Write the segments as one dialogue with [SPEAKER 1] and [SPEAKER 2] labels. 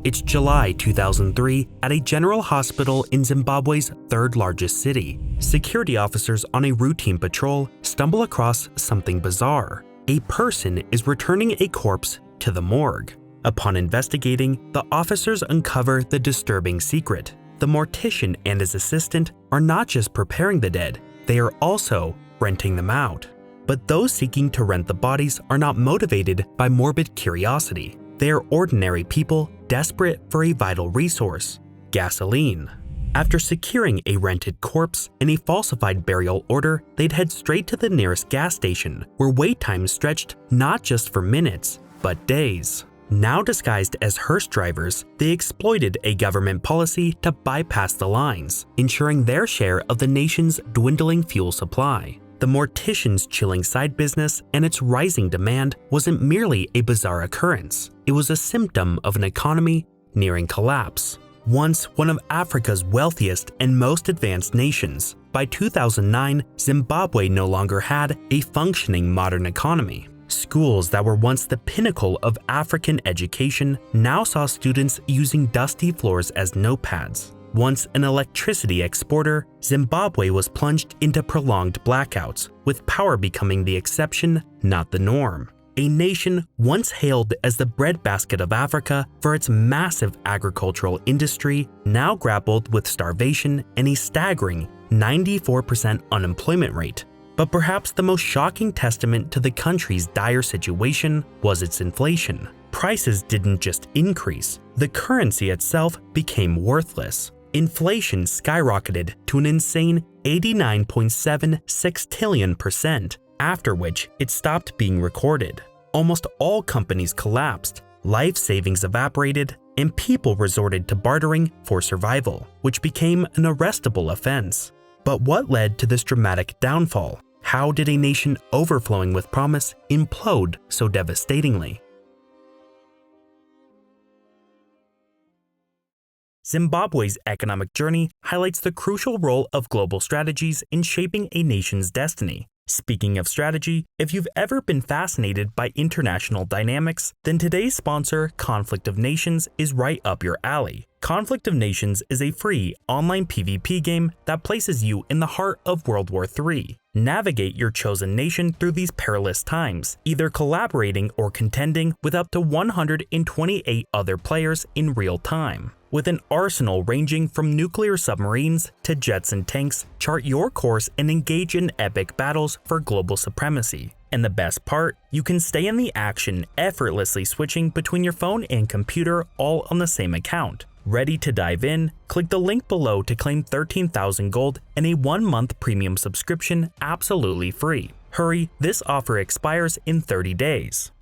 [SPEAKER 1] It's July 2003 at a general hospital in Zimbabwe's third largest city. Security officers on a routine patrol stumble across something bizarre. A person is returning a corpse to the morgue. Upon investigating, the officers uncover the disturbing secret. The mortician and his assistant are not just preparing the dead, they are also renting them out. But those seeking to rent the bodies are not motivated by morbid curiosity. They are ordinary people desperate for a vital resource: gasoline. After securing a rented corpse and a falsified burial order, they'd head straight to the nearest gas station, where wait times stretched not just for minutes, but days. Now disguised as hearse drivers, they exploited a government policy to bypass the lines, ensuring their share of the nation's dwindling fuel supply. The mortician's chilling side business and its rising demand wasn't merely a bizarre occurrence. It was a symptom of an economy nearing collapse. Once one of Africa's wealthiest and most advanced nations, by 2009, Zimbabwe no longer had a functioning modern economy. Schools that were once the pinnacle of African education now saw students using dusty floors as notepads. Once an electricity exporter, Zimbabwe was plunged into prolonged blackouts, with power becoming the exception, not the norm. A nation once hailed as the breadbasket of Africa for its massive agricultural industry now grappled with starvation and a staggering 94% unemployment rate. But perhaps the most shocking testament to the country's dire situation was its inflation. Prices didn't just increase, the currency itself became worthless. Inflation skyrocketed to an insane 89.7 sextillion%, after which it stopped being recorded. Almost all companies collapsed, life savings evaporated, and people resorted to bartering for survival, which became an arrestable offense. But what led to this dramatic downfall? How did a nation overflowing with promise implode so devastatingly? Zimbabwe's economic journey highlights the crucial role of global strategies in shaping a nation's destiny. Speaking of strategy, if you've ever been fascinated by international dynamics, then today's sponsor, Conflict of Nations, is right up your alley. Conflict of Nations is a free online PvP game that places you in the heart of World War III. Navigate your chosen nation through these perilous times, either collaborating or contending with up to 128 other players in real time. With an arsenal ranging from nuclear submarines to jets and tanks, chart your course and engage in epic battles for global supremacy. And the best part, you can stay in the action, effortlessly switching between your phone and computer all on the same account. Ready to dive in? Click the link below to claim 13,000 gold and a 1-month premium subscription absolutely free. Hurry, this offer expires in 30 days.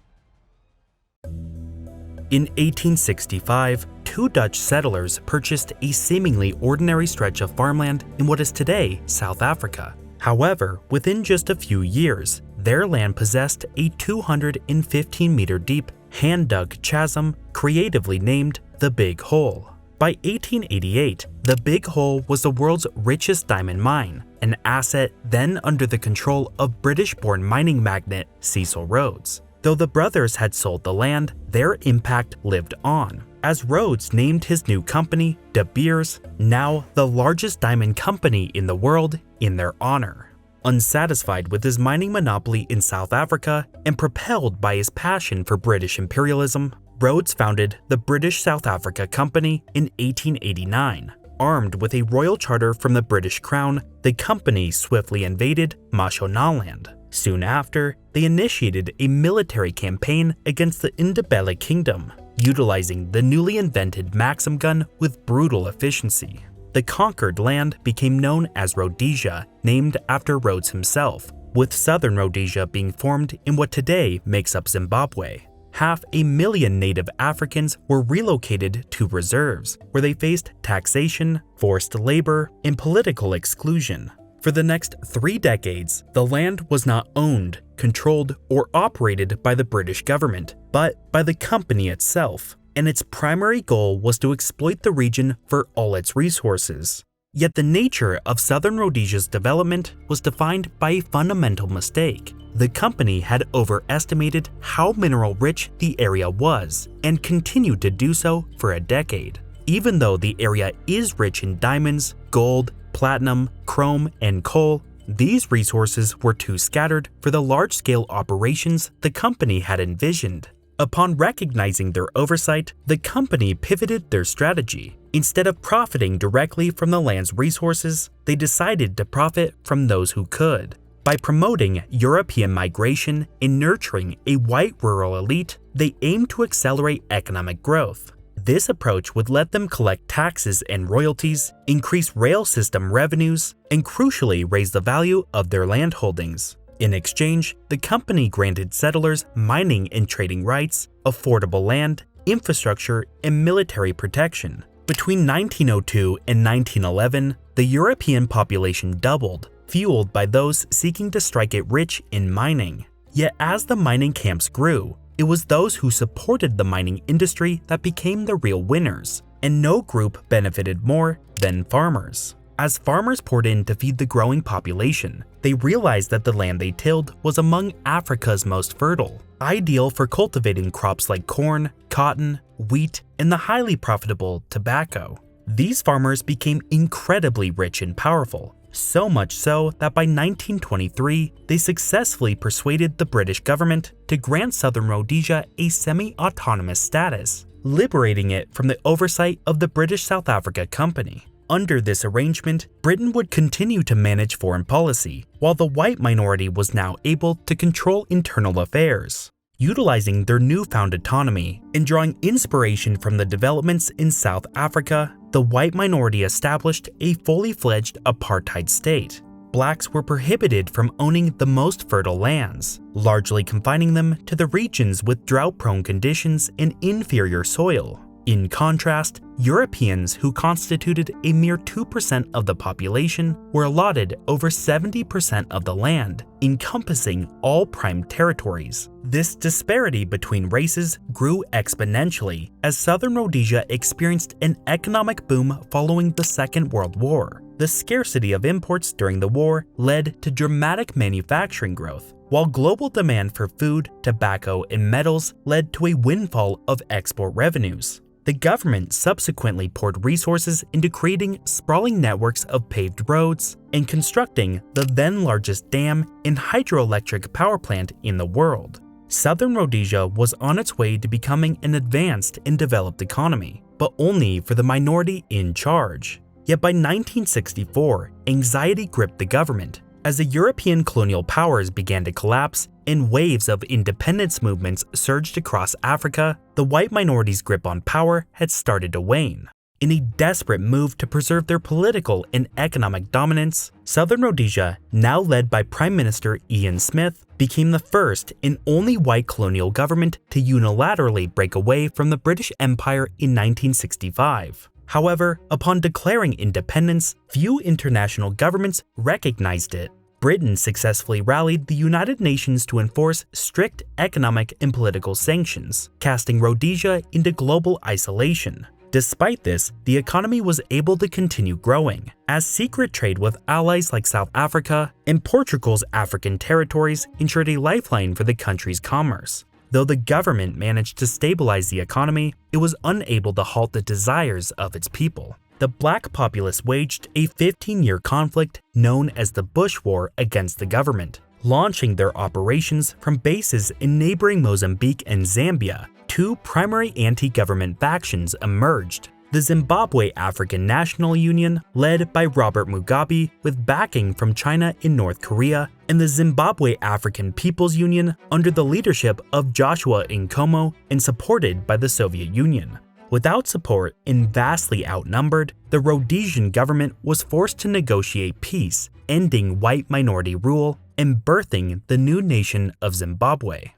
[SPEAKER 1] In 1865, two Dutch settlers purchased a seemingly ordinary stretch of farmland in what is today South Africa. However, within just a few years, their land possessed a 215-meter-deep, hand-dug chasm creatively named the Big Hole. By 1888, the Big Hole was the world's richest diamond mine, an asset then under the control of British-born mining magnate Cecil Rhodes. Though the brothers had sold the land, their impact lived on, as Rhodes named his new company, De Beers, now the largest diamond company in the world, in their honor. Unsatisfied with his mining monopoly in South Africa and propelled by his passion for British imperialism, Rhodes founded the British South Africa Company in 1889. Armed with a royal charter from the British Crown, the company swiftly invaded Mashonaland. Soon after, they initiated a military campaign against the Ndebele Kingdom, utilizing the newly invented Maxim gun with brutal efficiency. The conquered land became known as Rhodesia, named after Rhodes himself, with southern Rhodesia being formed in what today makes up Zimbabwe. 500,000 native Africans were relocated to reserves, where they faced taxation, forced labor, and political exclusion. For the next 3 decades, the land was not owned, controlled, or operated by the British government, but by the company itself, and its primary goal was to exploit the region for all its resources. Yet the nature of Southern Rhodesia's development was defined by a fundamental mistake. The company had overestimated how mineral-rich the area was and continued to do so for a decade. Even though the area is rich in diamonds, gold, platinum, chrome, and coal, these resources were too scattered for the large-scale operations the company had envisioned. Upon recognizing their oversight, the company pivoted their strategy. Instead of profiting directly from the land's resources, they decided to profit from those who could. By promoting European migration and nurturing a white rural elite, they aimed to accelerate economic growth. This approach would let them collect taxes and royalties, increase rail system revenues, and crucially raise the value of their land holdings. In exchange, the company granted settlers mining and trading rights, affordable land, infrastructure, and military protection. Between 1902 and 1911, the European population doubled, fueled by those seeking to strike it rich in mining. Yet as the mining camps grew, it was those who supported the mining industry that became the real winners, and no group benefited more than farmers. As farmers poured in to feed the growing population, they realized that the land they tilled was among Africa's most fertile, ideal for cultivating crops like corn, cotton, wheat, and the highly profitable tobacco. These farmers became incredibly rich and powerful, so much so that by 1923, they successfully persuaded the British government to grant Southern Rhodesia a semi-autonomous status, liberating it from the oversight of the British South Africa Company. Under this arrangement, Britain would continue to manage foreign policy, while the white minority was now able to control internal affairs. Utilizing their newfound autonomy and drawing inspiration from the developments in South Africa, the white minority established a fully fledged apartheid state. Blacks were prohibited from owning the most fertile lands, largely confining them to the regions with drought-prone conditions and inferior soil. In contrast, Europeans, who constituted a mere 2% of the population, were allotted over 70% of the land, encompassing all prime territories. This disparity between races grew exponentially as Southern Rhodesia experienced an economic boom following the Second World War. The scarcity of imports during the war led to dramatic manufacturing growth, while global demand for food, tobacco, and metals led to a windfall of export revenues. The government subsequently poured resources into creating sprawling networks of paved roads and constructing the then largest dam and hydroelectric power plant in the world. Southern Rhodesia was on its way to becoming an advanced and developed economy, but only for the minority in charge. Yet by 1964, anxiety gripped the government. As the European colonial powers began to collapse and waves of independence movements surged across Africa, the white minority's grip on power had started to wane. In a desperate move to preserve their political and economic dominance, Southern Rhodesia, now led by Prime Minister Ian Smith, became the first and only white colonial government to unilaterally break away from the British Empire in 1965. However, upon declaring independence, few international governments recognized it. Britain successfully rallied the United Nations to enforce strict economic and political sanctions, casting Rhodesia into global isolation. Despite this, the economy was able to continue growing, as secret trade with allies like South Africa and Portugal's African territories ensured a lifeline for the country's commerce. Though the government managed to stabilize the economy, it was unable to halt the desires of its people. The black populace waged a 15-year conflict known as the Bush War against the government. Launching their operations from bases in neighboring Mozambique and Zambia, two primary anti-government factions emerged. The Zimbabwe African National Union, led by Robert Mugabe with backing from China and North Korea, and the Zimbabwe African People's Union under the leadership of Joshua Nkomo and supported by the Soviet Union. Without support and vastly outnumbered, the Rhodesian government was forced to negotiate peace, ending white minority rule and birthing the new nation of Zimbabwe.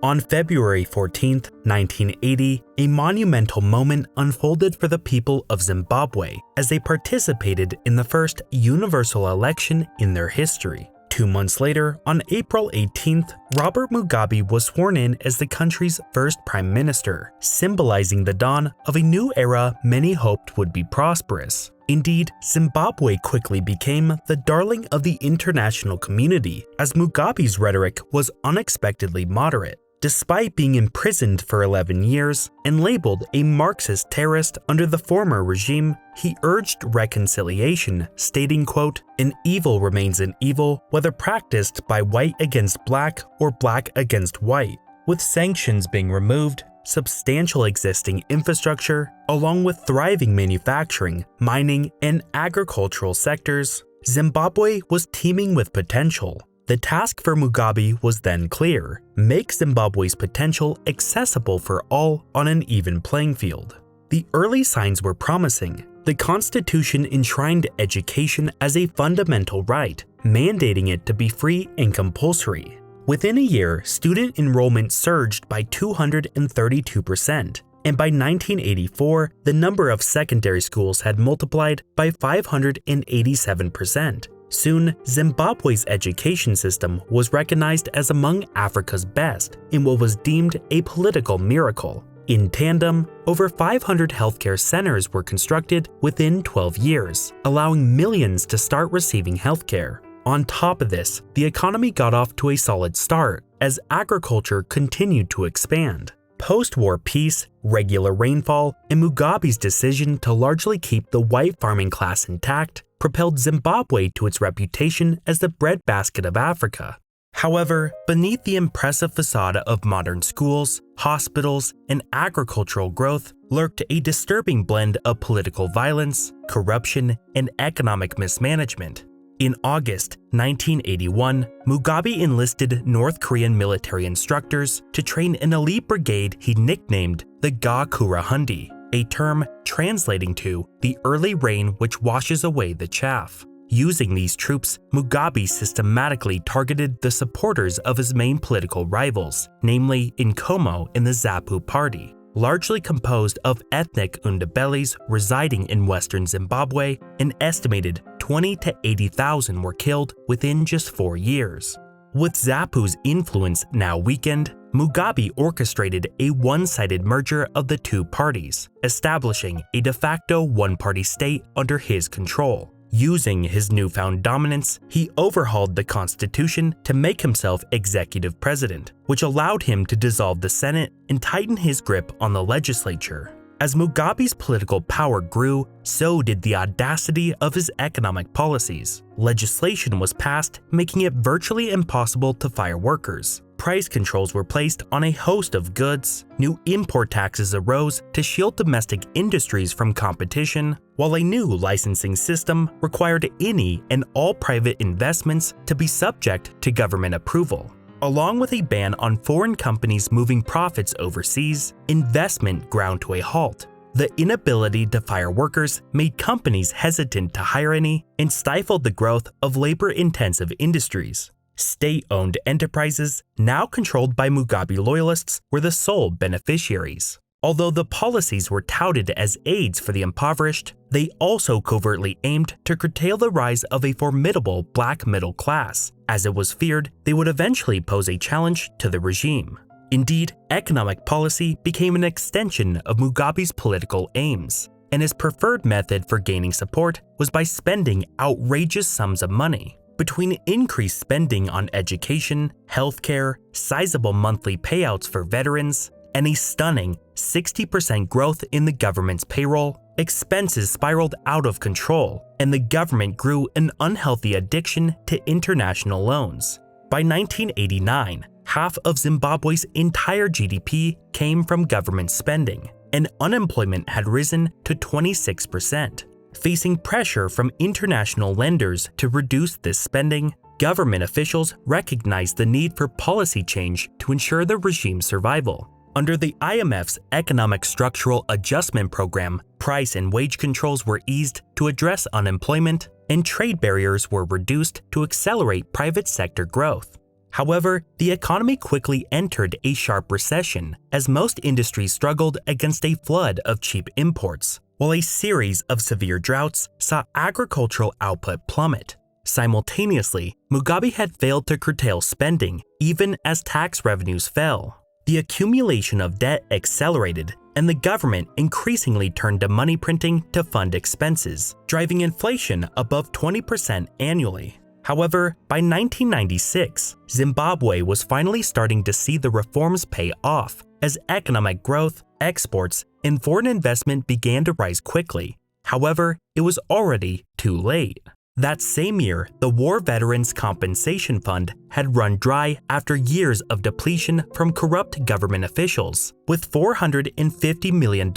[SPEAKER 1] On February 14, 1980, a monumental moment unfolded for the people of Zimbabwe as they participated in the first universal election in their history. 2 months later, on April 18th, Robert Mugabe was sworn in as the country's first prime minister, symbolizing the dawn of a new era many hoped would be prosperous. Indeed, Zimbabwe quickly became the darling of the international community, as Mugabe's rhetoric was unexpectedly moderate. Despite being imprisoned for 11 years and labeled a Marxist terrorist under the former regime, he urged reconciliation, stating, quote, "An evil remains an evil, whether practiced by white against black or black against white." With sanctions being removed, substantial existing infrastructure, along with thriving manufacturing, mining, and agricultural sectors, Zimbabwe was teeming with potential. The task for Mugabe was then clear: make Zimbabwe's potential accessible for all on an even playing field. The early signs were promising. The constitution enshrined education as a fundamental right, mandating it to be free and compulsory. Within a year, student enrollment surged by 232%, and by 1984, the number of secondary schools had multiplied by 587%. Soon, Zimbabwe's education system was recognized as among Africa's best in what was deemed a political miracle. In tandem, over 500 healthcare centers were constructed within 12 years, allowing millions to start receiving healthcare. On top of this, the economy got off to a solid start as agriculture continued to expand. Post-war peace, regular rainfall, and Mugabe's decision to largely keep the white farming class intact propelled Zimbabwe to its reputation as the breadbasket of Africa. However, beneath the impressive facade of modern schools, hospitals, and agricultural growth lurked a disturbing blend of political violence, corruption, and economic mismanagement. In August 1981, Mugabe enlisted North Korean military instructors to train an elite brigade he nicknamed the Gukurahundi, a term translating to the early rain which washes away the chaff. Using these troops, Mugabe systematically targeted the supporters of his main political rivals, namely Nkomo and the ZAPU party. Largely composed of ethnic Undebellis residing in western Zimbabwe, an estimated 20 to 80,000 were killed within just 4 years. With ZAPU's influence now weakened, Mugabe orchestrated a one-sided merger of the two parties, establishing a de facto one-party state under his control. Using his newfound dominance, he overhauled the constitution to make himself executive president, which allowed him to dissolve the Senate and tighten his grip on the legislature. As Mugabe's political power grew, so did the audacity of his economic policies. Legislation was passed, making it virtually impossible to fire workers. Price controls were placed on a host of goods, new import taxes arose to shield domestic industries from competition, while a new licensing system required any and all private investments to be subject to government approval. Along with a ban on foreign companies moving profits overseas, investment ground to a halt. The inability to fire workers made companies hesitant to hire any and stifled the growth of labor-intensive industries. State-owned enterprises, now controlled by Mugabe loyalists, were the sole beneficiaries. Although the policies were touted as aids for the impoverished, they also covertly aimed to curtail the rise of a formidable black middle class, as it was feared they would eventually pose a challenge to the regime. Indeed, economic policy became an extension of Mugabe's political aims, and his preferred method for gaining support was by spending outrageous sums of money. Between increased spending on education, healthcare, sizable monthly payouts for veterans, and a stunning 60% growth in the government's payroll, expenses spiraled out of control, and the government grew an unhealthy addiction to international loans. By 1989, half of Zimbabwe's entire GDP came from government spending, and unemployment had risen to 26%. Facing pressure from international lenders to reduce this spending, government officials recognized the need for policy change to ensure the regime's survival. Under the IMF's Economic Structural Adjustment Program, price and wage controls were eased to address unemployment, and trade barriers were reduced to accelerate private sector growth. However, the economy quickly entered a sharp recession as most industries struggled against a flood of cheap imports, while a series of severe droughts saw agricultural output plummet. Simultaneously, Mugabe had failed to curtail spending even as tax revenues fell. The accumulation of debt accelerated, and the government increasingly turned to money printing to fund expenses, driving inflation above 20% annually. However, by 1996, Zimbabwe was finally starting to see the reforms pay off as economic growth, exports, and foreign investment began to rise quickly. However, it was already too late. That same year, the War Veterans Compensation Fund had run dry after years of depletion from corrupt government officials, with $450 million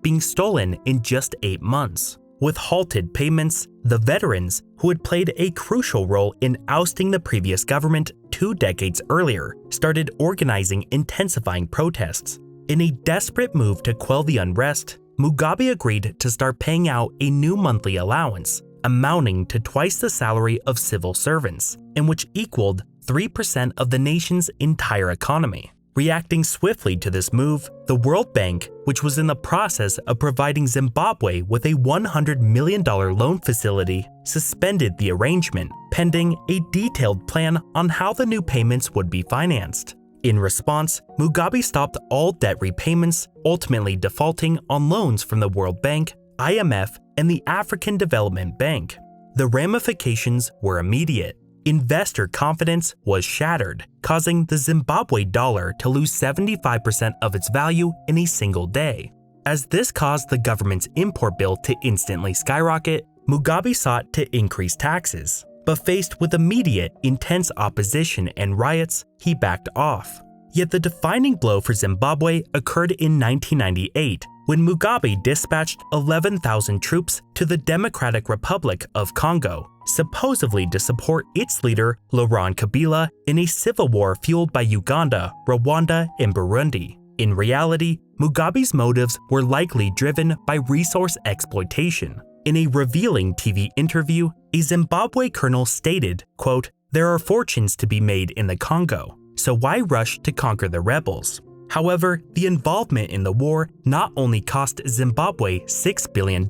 [SPEAKER 1] being stolen in just 8 months. With halted payments, the veterans, who had played a crucial role in ousting the previous government 2 decades earlier, started organizing intensifying protests. In a desperate move to quell the unrest, Mugabe agreed to start paying out a new monthly allowance, amounting to twice the salary of civil servants, and which equaled 3% of the nation's entire economy. Reacting swiftly to this move, the World Bank, which was in the process of providing Zimbabwe with a $100 million loan facility, suspended the arrangement, pending a detailed plan on how the new payments would be financed. In response, Mugabe stopped all debt repayments, ultimately defaulting on loans from the World Bank, IMF, and the African Development Bank. The ramifications were immediate. Investor confidence was shattered, causing the Zimbabwe dollar to lose 75% of its value in a single day. As this caused the government's import bill to instantly skyrocket, Mugabe sought to increase taxes. But faced with immediate, intense opposition and riots, he backed off. Yet the defining blow for Zimbabwe occurred in 1998, when Mugabe dispatched 11,000 troops to the Democratic Republic of Congo, supposedly to support its leader Laurent Kabila in a civil war fueled by Uganda, Rwanda, and Burundi. In reality, Mugabe's motives were likely driven by resource exploitation. In a revealing TV interview, a Zimbabwe colonel stated, quote, "There are fortunes to be made in the Congo, so why rush to conquer the rebels?" However, the involvement in the war not only cost Zimbabwe $6 billion,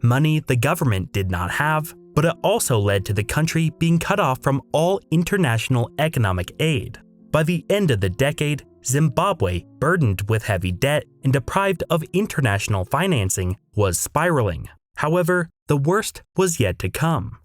[SPEAKER 1] money the government did not have, but it also led to the country being cut off from all international economic aid. By the end of the decade, Zimbabwe, burdened with heavy debt and deprived of international financing, was spiraling. However, the worst was yet to come.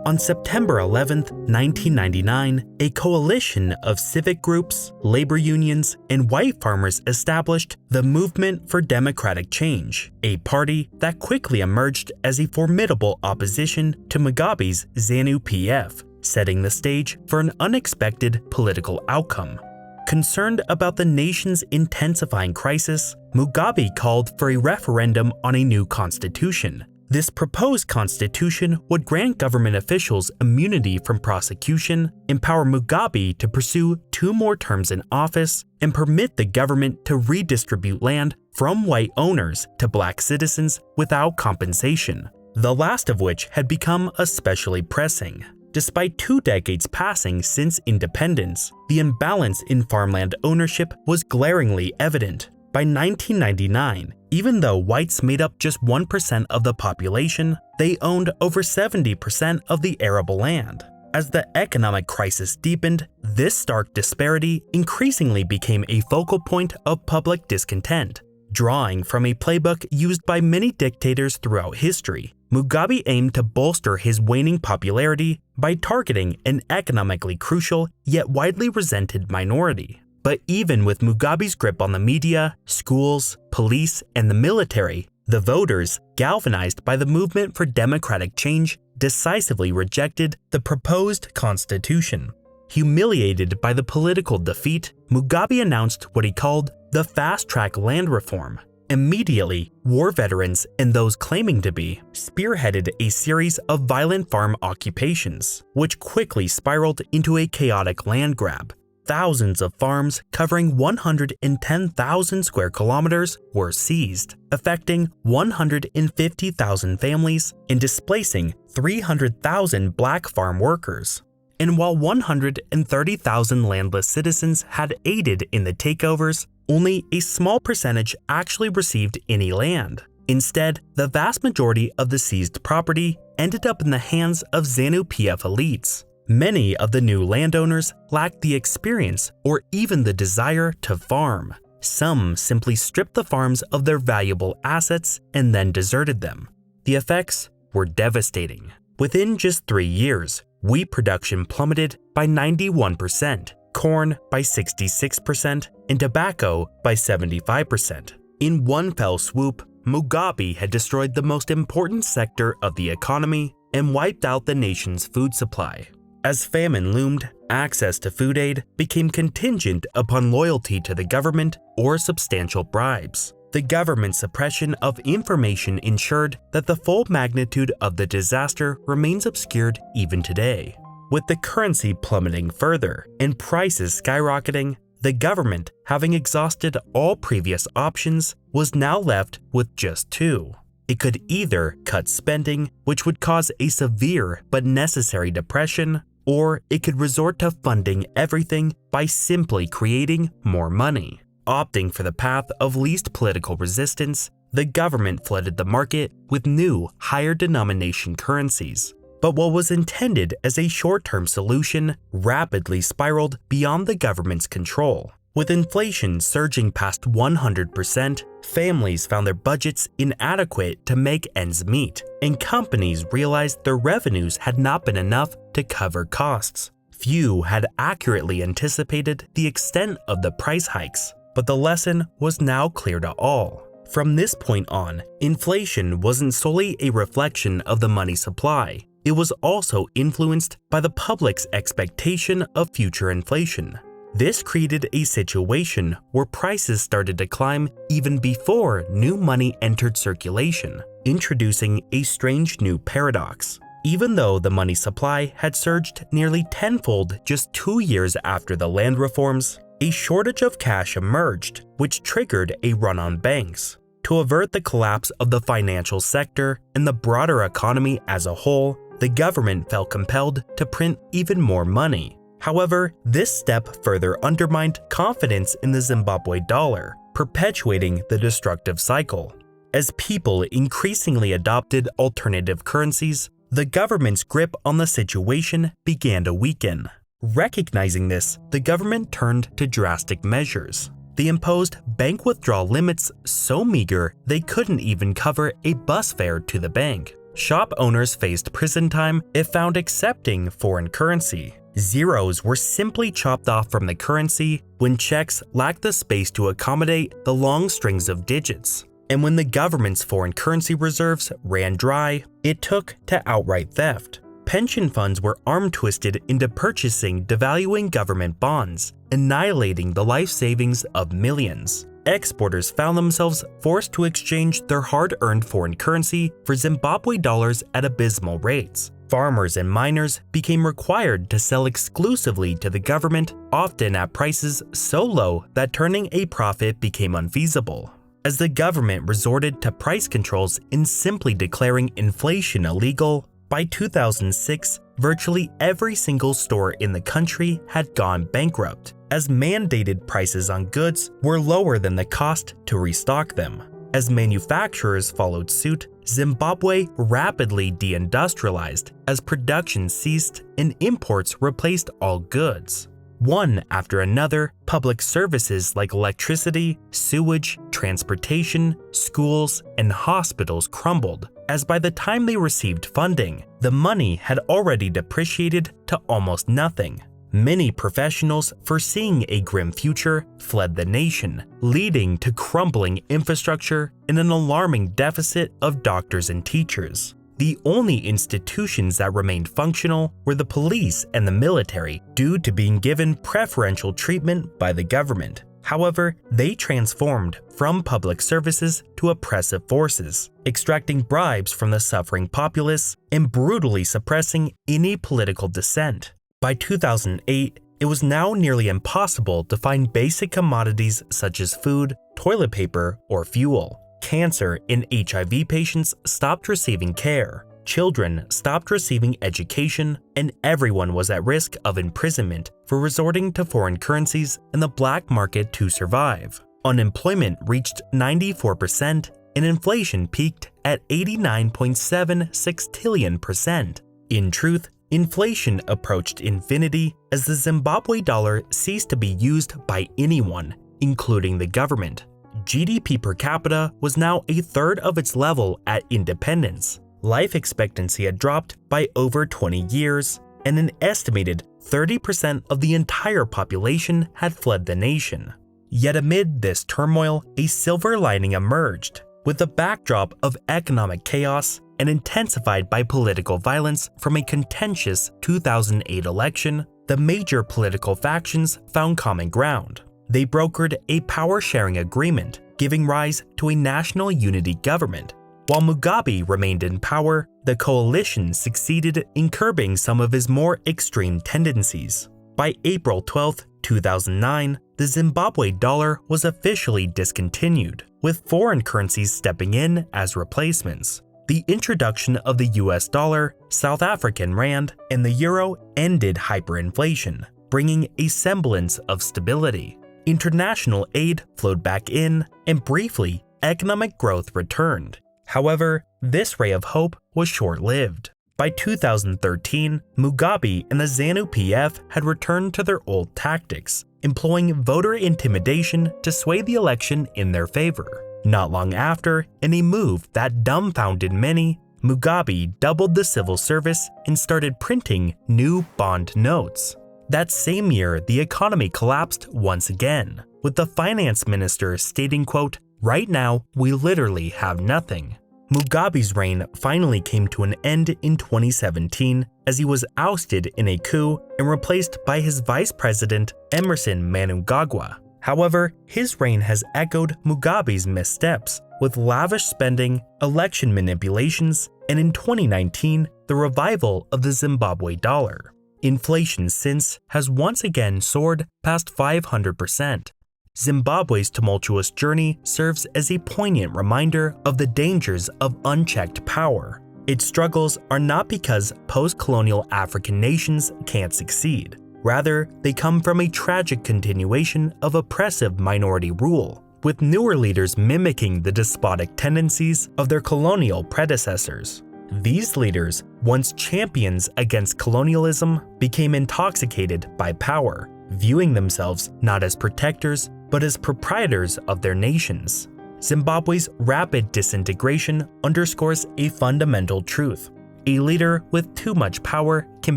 [SPEAKER 1] On September 11, 1999, a coalition of civic groups, labor unions, and white farmers established the Movement for Democratic Change, a party that quickly emerged as a formidable opposition to Mugabe's ZANU-PF, setting the stage for an unexpected political outcome. Concerned about the nation's intensifying crisis, Mugabe called for a referendum on a new constitution. This proposed constitution would grant government officials immunity from prosecution, empower Mugabe to pursue 2 more terms in office, and permit the government to redistribute land from white owners to black citizens without compensation, the last of which had become especially pressing. Despite 2 decades passing since independence, the imbalance in farmland ownership was glaringly evident. By 1999, even though whites made up just 1% of the population, they owned over 70% of the arable land. As the economic crisis deepened, this stark disparity increasingly became a focal point of public discontent. Drawing from a playbook used by many dictators throughout history, Mugabe aimed to bolster his waning popularity by targeting an economically crucial yet widely resented minority. But even with Mugabe's grip on the media, schools, police, and the military, the voters, galvanized by the Movement for Democratic Change, decisively rejected the proposed constitution. Humiliated by the political defeat, Mugabe announced what he called the fast-track land reform. Immediately, war veterans and those claiming to be spearheaded a series of violent farm occupations, which quickly spiraled into a chaotic land grab. Thousands of farms covering 110,000 square kilometers were seized, affecting 150,000 families and displacing 300,000 black farm workers. And while 130,000 landless citizens had aided in the takeovers, only a small percentage actually received any land. Instead, the vast majority of the seized property ended up in the hands of ZANU-PF elites. Many of the new landowners lacked the experience or even the desire to farm. Some simply stripped the farms of their valuable assets and then deserted them. The effects were devastating. Within just 3 years, wheat production plummeted by 91%, corn by 66%, and tobacco by 75%. In one fell swoop, Mugabe had destroyed the most important sector of the economy and wiped out the nation's food supply. As famine loomed, access to food aid became contingent upon loyalty to the government or substantial bribes. The government's suppression of information ensured that the full magnitude of the disaster remains obscured even today. With the currency plummeting further and prices skyrocketing, the government, having exhausted all previous options, was now left with just two. It could either cut spending, which would cause a severe but necessary depression, or it could resort to funding everything by simply creating more money. Opting for the path of least political resistance, the government flooded the market with new, higher denomination currencies. But what was intended as a short-term solution rapidly spiraled beyond the government's control. With inflation surging past 100%, families found their budgets inadequate to make ends meet, and companies realized their revenues had not been enough to cover costs. Few had accurately anticipated the extent of the price hikes, but the lesson was now clear to all. From this point on, inflation wasn't solely a reflection of the money supply. It was also influenced by the public's expectation of future inflation. This created a situation where prices started to climb even before new money entered circulation, introducing a strange new paradox. Even though the money supply had surged nearly tenfold just 2 years after the land reforms, a shortage of cash emerged, which triggered a run on banks. To avert the collapse of the financial sector and the broader economy as a whole, the government felt compelled to print even more money. However, this step further undermined confidence in the Zimbabwe dollar, perpetuating the destructive cycle. As people increasingly adopted alternative currencies, the government's grip on the situation began to weaken. Recognizing this, the government turned to drastic measures. They imposed bank withdrawal limits so meager they couldn't even cover a bus fare to the bank. Shop owners faced prison time if found accepting foreign currency. Zeros were simply chopped off from the currency when checks lacked the space to accommodate the long strings of digits. And when the government's foreign currency reserves ran dry, it took to outright theft. Pension funds were arm-twisted into purchasing devaluing government bonds, annihilating the life savings of millions. Exporters found themselves forced to exchange their hard-earned foreign currency for Zimbabwe dollars at abysmal rates. Farmers and miners became required to sell exclusively to the government, often at prices so low that turning a profit became unfeasible. As the government resorted to price controls in simply declaring inflation illegal, by 2006, virtually every single store in the country had gone bankrupt, as mandated prices on goods were lower than the cost to restock them. As manufacturers followed suit, Zimbabwe rapidly deindustrialized as production ceased and imports replaced all goods. One after another, public services like electricity, sewage, transportation, schools, and hospitals crumbled, as by the time they received funding, the money had already depreciated to almost nothing. Many professionals, foreseeing a grim future, fled the nation, leading to crumbling infrastructure and an alarming deficit of doctors and teachers. The only institutions that remained functional were the police and the military, due to being given preferential treatment by the government. However, they transformed from public services to oppressive forces, extracting bribes from the suffering populace and brutally suppressing any political dissent. By 2008, it was now nearly impossible to find basic commodities such as food, toilet paper, or fuel. Cancer and HIV patients stopped receiving care, children stopped receiving education, and everyone was at risk of imprisonment for resorting to foreign currencies and the black market to survive. Unemployment reached 94%, and inflation peaked at 89.76 trillion%. In truth, inflation approached infinity as the Zimbabwe dollar ceased to be used by anyone, including the government. GDP per capita was now a third of its level at independence. Life expectancy had dropped by over 20 years, and an estimated 30% of the entire population had fled the nation. Yet amid this turmoil, a silver lining emerged, with the backdrop of economic chaos and intensified by political violence from a contentious 2008 election. The major political factions found common ground. They brokered a power-sharing agreement, giving rise to a national unity government. While Mugabe remained in power, the coalition succeeded in curbing some of his more extreme tendencies. By April 12, 2009, the Zimbabwe dollar was officially discontinued, with foreign currencies stepping in as replacements. The introduction of the US dollar, South African rand, and the euro ended hyperinflation, bringing a semblance of stability. International aid flowed back in, and briefly, economic growth returned. However, this ray of hope was short-lived. By 2013, Mugabe and the ZANU-PF had returned to their old tactics, employing voter intimidation to sway the election in their favor. Not long after, in a move that dumbfounded many, Mugabe doubled the civil service and started printing new bond notes. That same year, the economy collapsed once again, with the finance minister stating, quote, "Right now, we literally have nothing." Mugabe's reign finally came to an end in 2017 as he was ousted in a coup and replaced by his vice president Emmerson Mnangagwa. However, his reign has echoed Mugabe's missteps, with lavish spending, election manipulations, and in 2019, the revival of the Zimbabwe dollar. Inflation since has once again soared past 500%. Zimbabwe's tumultuous journey serves as a poignant reminder of the dangers of unchecked power. Its struggles are not because post-colonial African nations can't succeed. Rather, they come from a tragic continuation of oppressive minority rule, with newer leaders mimicking the despotic tendencies of their colonial predecessors. These leaders, once champions against colonialism, became intoxicated by power, viewing themselves not as protectors but as proprietors of their nations. Zimbabwe's rapid disintegration underscores a fundamental truth. A leader with too much power can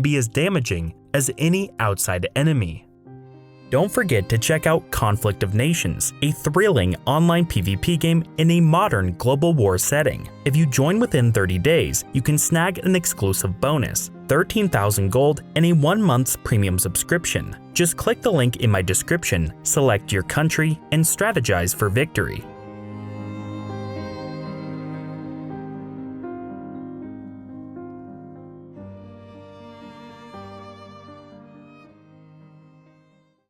[SPEAKER 1] be as damaging as any outside enemy. Don't forget to check out Conflict of Nations, a thrilling online PvP game in a modern global war setting. If you join within 30 days, you can snag an exclusive bonus, 13,000 gold, and a 1-month premium subscription. Just click the link in my description, select your country, and strategize for victory.